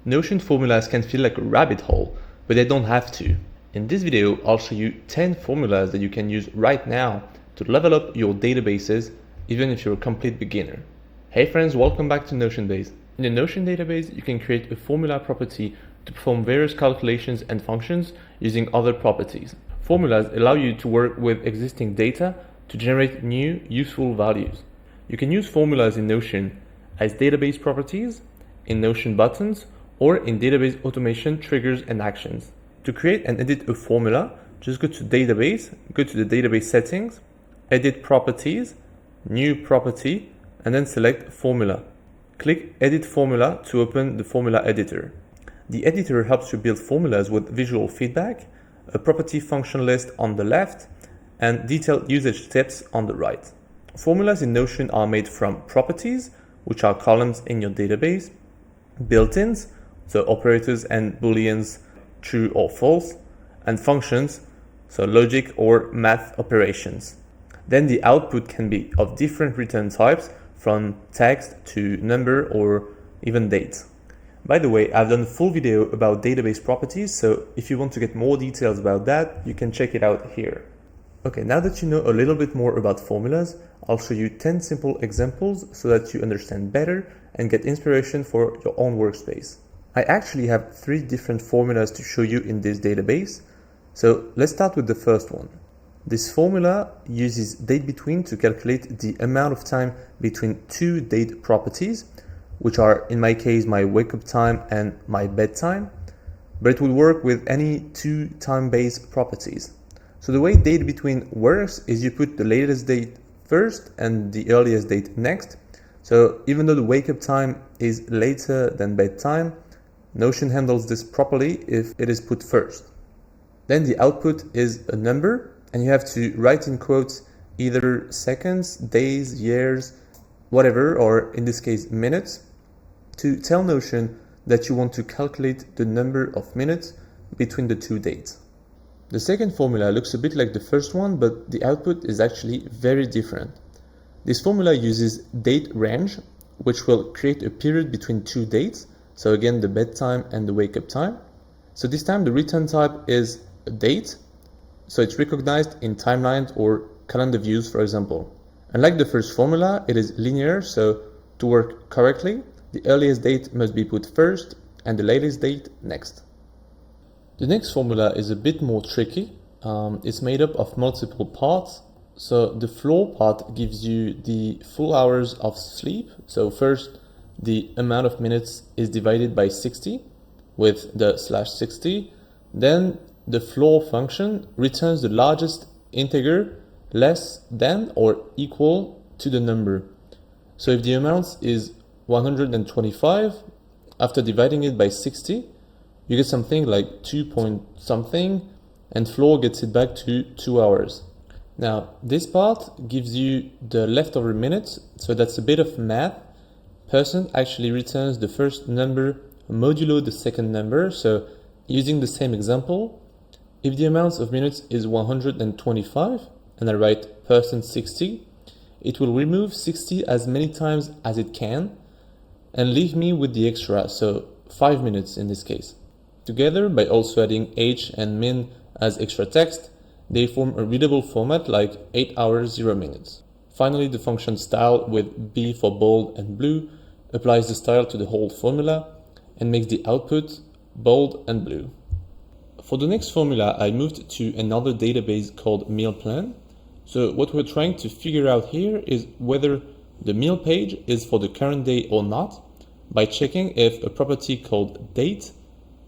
Notion formulas can feel like a rabbit hole, but they don't have to. In this video, I'll show you 10 formulas that you can use right now to level up your databases, even if you're a complete beginner. Hey friends, welcome back to Notionbase. In the Notion database, you can create a formula property to perform various calculations and functions using other properties. Formulas allow you to work with existing data to generate new, useful values. You can use formulas in Notion as database properties, in Notion buttons, or in database automation triggers and actions. To create and edit a formula, just go to Database, go to the database settings, edit properties, new property, and then select formula. Click Edit Formula to open the formula editor. The editor helps you build formulas with visual feedback, a property function list on the left, and detailed usage steps on the right. Formulas in Notion are made from properties, which are columns in your database, built-ins, so operators and booleans, true or false, and functions, so logic or math operations. Then the output can be of different return types, from text to number or even date. By the way, I've done a full video about database properties, so if you want to get more details about that, you can check it out here. Okay, now that you know a little bit more about formulas, I'll show you 10 simple examples so that you understand better and get inspiration for your own workspace. I actually have 3 different formulas to show you in this database. So let's start with the first one. This formula uses date between to calculate the amount of time between 2 date properties, which are in my case my wake up time and my bedtime, but it would work with any 2 time-based properties. So the way date between works is you put the latest date first and the earliest date next. So even though the wake up time is later than bedtime, Notion handles this properly if it is put first. Then the output is a number, and you have to write in quotes either seconds, days, years, whatever, or in this case minutes, to tell Notion that you want to calculate the number of minutes between the 2 dates. The second formula looks a bit like the first one, but the output is actually very different. This formula uses date range, which will create a period between 2 dates, so again the bedtime and the wake up time. So this time the return type is a date, so it's recognized in timelines or calendar views, for example. Unlike the first formula, it is linear, so to work correctly, the earliest date must be put first and the latest date next. The next formula is a bit more tricky. It's made up of multiple parts. So the floor part gives you the full hours of sleep. So first, the amount of minutes is divided by 60 with the /60. Then the floor function returns the largest integer less than or equal to the number. So if the amount is 125, after dividing it by 60, you get something like 2 point something, and floor gets it back to 2 hours. Now, this part gives you the leftover minutes, so that's a bit of math. Person actually returns the first number modulo the second number, so using the same example, if the amount of minutes is 125, and I write %60, it will remove 60 as many times as it can, and leave me with the extra, so 5 minutes in this case. Together, by also adding h and min as extra text, they form a readable format like 8 hours 0 minutes. Finally, the function style with B for bold and blue applies the style to the whole formula and makes the output bold and blue. For the next formula, I moved to another database called meal plan. So what we're trying to figure out here is whether the meal page is for the current day or not by checking if a property called date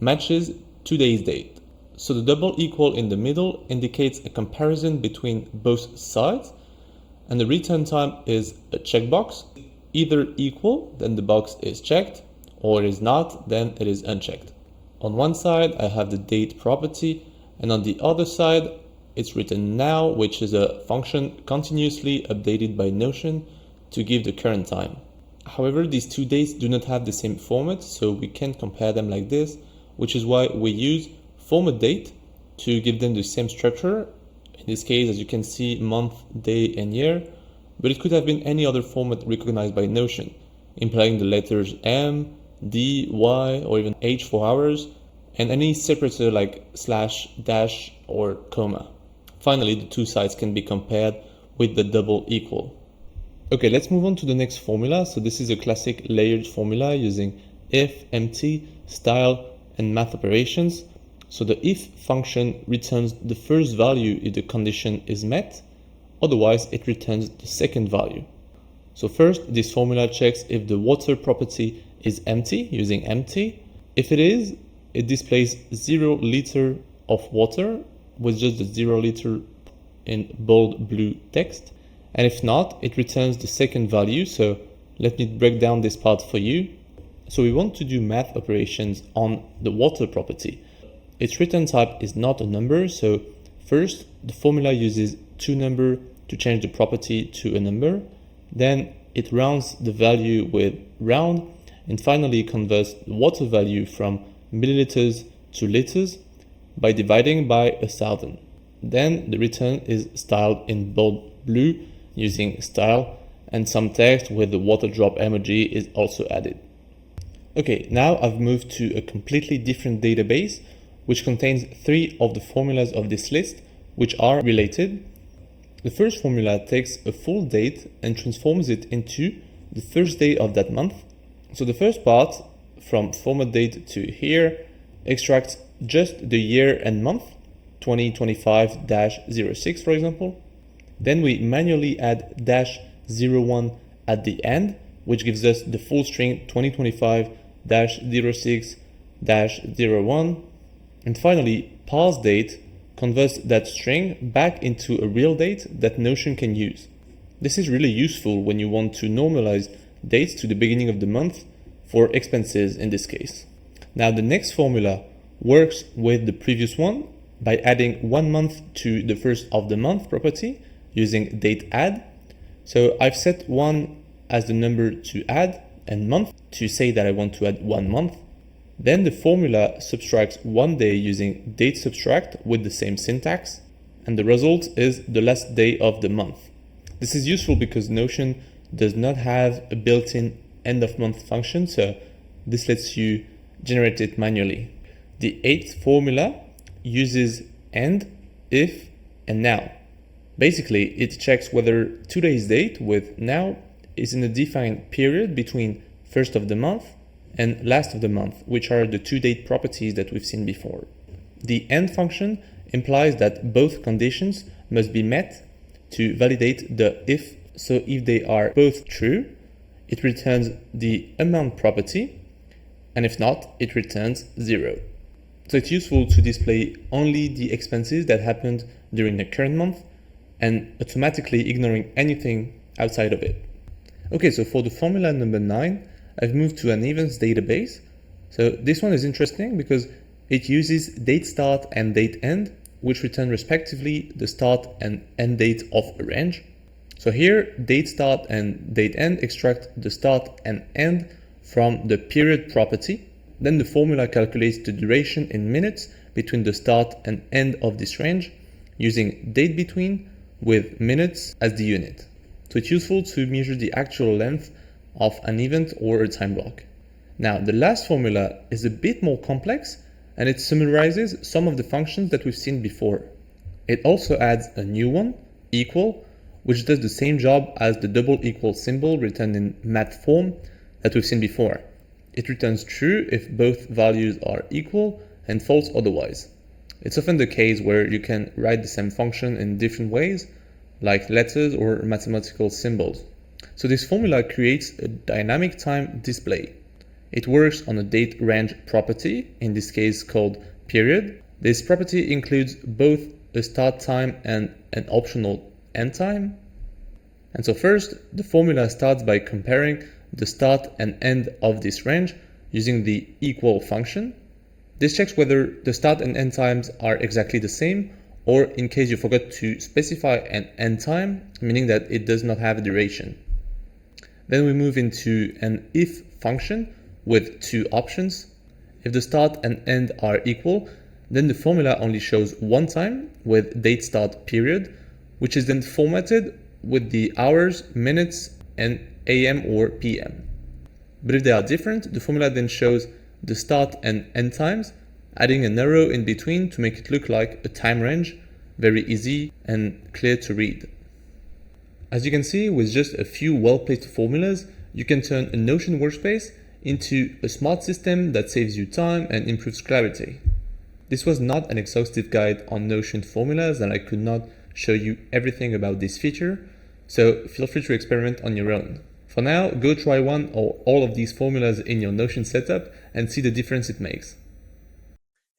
matches today's date. So the double equal in the middle indicates a comparison between both sides, and the return type is a checkbox. Either equal, then the box is checked, or it is not, then it is unchecked. On one side, I have the date property, and on the other side, it's written now, which is a function continuously updated by Notion to give the current time. However, these 2 dates do not have the same format, so we can't compare them like this, which is why we use format date to give them the same structure. In this case, as you can see, month, day, and year, but it could have been any other format recognized by Notion, implying the letters M, D, Y, or even H for hours, and any separator like slash, dash, or comma. Finally, the two sides can be compared with the double equal. Okay, let's move on to the next formula. So this is a classic layered formula using if, empty, style, and math operations. So the if function returns the first value if the condition is met, otherwise it returns the second value. So first, this formula checks if the water property is empty using empty. If it is, it displays 0 liter of water with just the 0 liter in bold blue text. And if not, it returns the second value. So let me break down this part for you. So we want to do math operations on the water property. Its return type is not a number. So first, the formula uses toNumber to change the property to a number. Then it rounds the value with round, and finally converts the water value from milliliters to liters by dividing by 1,000. Then the return is styled in bold blue using style, and some text with the water drop emoji is also added. Okay, now I've moved to a completely different database which contains 3 of the formulas of this list which are related. The first formula takes a full date and transforms it into the first day of that month. So the first part, from format date to here, extracts just the year and month, 2025-06 for example. Then we manually add -01 at the end, which gives us the full string 2025-06-01. And finally, parse date converts that string back into a real date that Notion can use. This is really useful when you want to normalize dates to the beginning of the month for expenses in this case. Now the next formula works with the previous one by adding 1 month to the first of the month property using date add. So I've set 1 as the number to add and month to say that I want to add 1 month. Then the formula subtracts 1 day using date subtract with the same syntax, and the result is the last day of the month. This is useful because Notion does not have a built-in end of month function, so this lets you generate it manually. The 8th formula uses end, if, and now. Basically, it checks whether today's date with now is in a defined period between first of the month and last of the month, which are the 2 date properties that we've seen before. The end function implies that both conditions must be met to validate the if. So if they are both true, it returns the amount property, and if not, it returns 0. So it's useful to display only the expenses that happened during the current month and automatically ignoring anything outside of it. Okay, so for the formula number 9, I've moved to an events database. So this one is interesting because it uses date start and date end, which return respectively the start and end date of a range. So here, date start and date end extract the start and end from the period property. Then the formula calculates the duration in minutes between the start and end of this range using date between with minutes as the unit. So it's useful to measure the actual length of an event or a time block. Now, the last formula is a bit more complex and it summarizes some of the functions that we've seen before. It also adds a new one, equal, which does the same job as the double equal symbol written in math form that we've seen before. It returns true if both values are equal and false otherwise. It's often the case where you can write the same function in different ways, like letters or mathematical symbols. So this formula creates a dynamic time display. It works on a date range property, in this case called period. This property includes both a start time and an optional end time. And so first, the formula starts by comparing the start and end of this range using the equal function. This checks whether the start and end times are exactly the same, or in case you forgot to specify an end time, meaning that it does not have a duration. Then we move into an if function with 2 options. If the start and end are equal, then the formula only shows 1 time with date start period, which is then formatted with the hours, minutes, and AM or PM. But if they are different, the formula then shows the start and end times, adding an arrow in between to make it look like a time range, very easy and clear to read. As you can see, with just a few well-placed formulas, you can turn a Notion workspace into a smart system that saves you time and improves clarity. This was not an exhaustive guide on Notion formulas, and I could not show you everything about this feature, so feel free to experiment on your own. For now, go try one or all of these formulas in your Notion setup and see the difference it makes.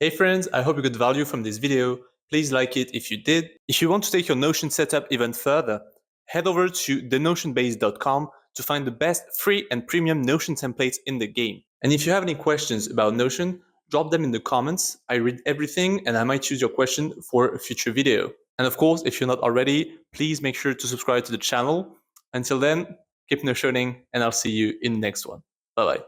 Hey friends, I hope you got value from this video. Please like it if you did. If you want to take your Notion setup even further, head over to thenotionbase.com to find the best free and premium Notion templates in the game. And if you have any questions about Notion, drop them in the comments. I read everything and I might choose your question for a future video. And of course, if you're not already, please make sure to subscribe to the channel. Until then, keep notioning and I'll see you in the next one. Bye-bye.